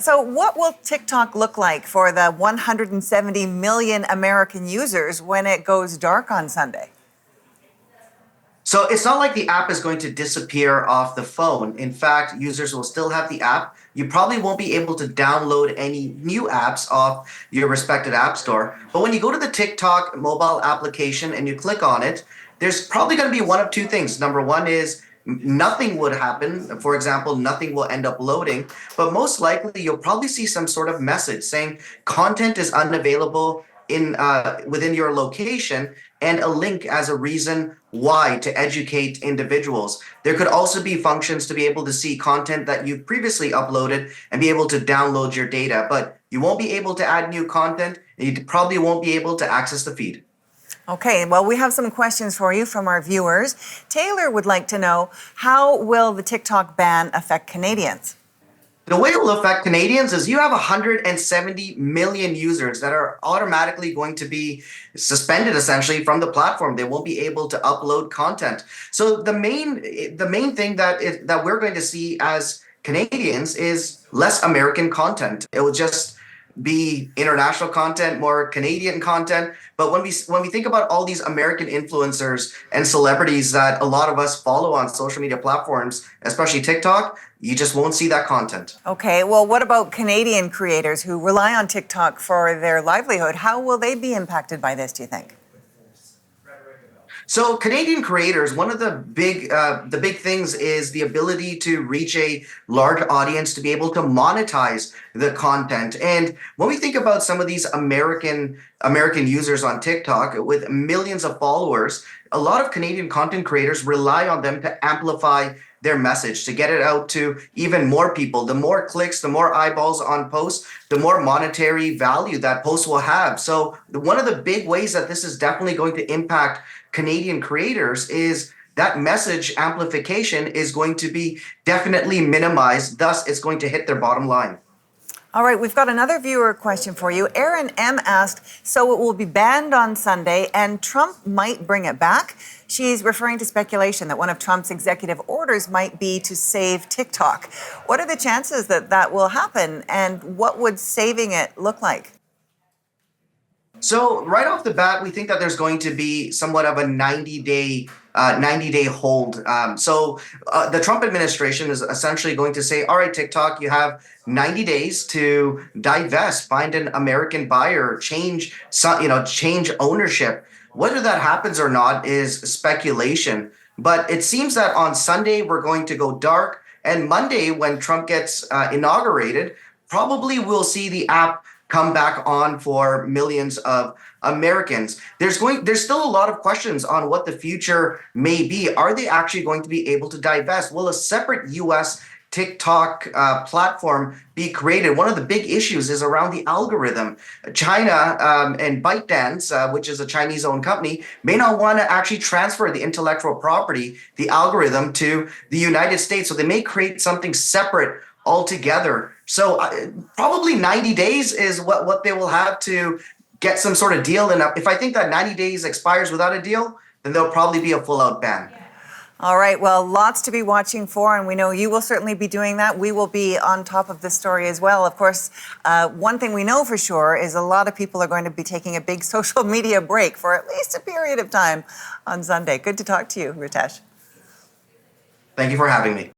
So what will TikTok look like for the 170 million American users when it goes dark on Sunday? So it's not like the app is going to disappear off the phone. In fact, users will still have the app. You probably won't be able to download any new apps off your respected app store. But when you go to the TikTok mobile application and you click on it, there's probably going to be one of two things. Number one is nothing would happen. For example, nothing will end up loading. But most likely, you'll probably see some sort of message saying content is unavailable in within your location, and a link as a reason why to educate individuals. There could also be functions to be able to see content that you've previously uploaded and be able to download your data, but you won't be able to add new content, and you probably won't be able to access the feed. Okay, well, we have some questions for you from our viewers. Taylor would like to know, how will the TikTok ban affect Canadians? The way it will affect Canadians is you have 170 million users that are automatically going to be suspended essentially from the platform. They won't be able to upload content. So the main thing that we're going to see as Canadians is less American content. It will just be international content, more Canadian content. But when we think about all these American influencers and celebrities that a lot of us follow on social media platforms, especially TikTok, you just won't see that content. Okay, well, what about Canadian creators who rely on TikTok for their livelihood? How will they be impacted by this, do you think? So Canadian creators, one of the big things is the ability to reach a large audience, to be able to monetize the content. And when we think about some of these American users on TikTok with millions of followers, a lot of Canadian content creators rely on them to amplify their message, to get it out to even more people. The more clicks, the more eyeballs on posts, the more monetary value that post will have. So one of the big ways that this is definitely going to impact Canadian creators is that message amplification is going to be definitely minimized. Thus, it's going to hit their bottom line. All right, we've got another viewer question for you. Aaron M. asked, so it will be banned on Sunday and Trump might bring it back? She's referring to speculation that one of Trump's executive orders might be to save TikTok. What are the chances that that will happen, and what would saving it look like? So right off the bat, we think that there's going to be somewhat of a 90-day hold. The Trump administration is essentially going to say, all right, TikTok, you have 90 days to divest, find an American buyer, change ownership. Whether that happens or not is speculation. But it seems that on Sunday, we're going to go dark. And Monday, when Trump gets inaugurated, probably we'll see the app come back on for millions of Americans. There's still a lot of questions on what the future may be. Are they actually going to be able to divest? Will a separate U.S. TikTok platform be created? One of the big issues is around the algorithm. China and ByteDance, which is a Chinese-owned company, may not want to actually transfer the intellectual property, the algorithm, to the United States. So they may create something separate altogether. So probably 90 days is what they will have to get some sort of deal. And if I think that 90 days expires without a deal, then there'll probably be a full-out ban. All right, well, lots to be watching for, and we know you will certainly be doing that. We will be on top of this story as well. Of course, one thing we know for sure is a lot of people are going to be taking a big social media break for at least a period of time on Sunday. Good to talk to you, Ritesh. Thank you for having me.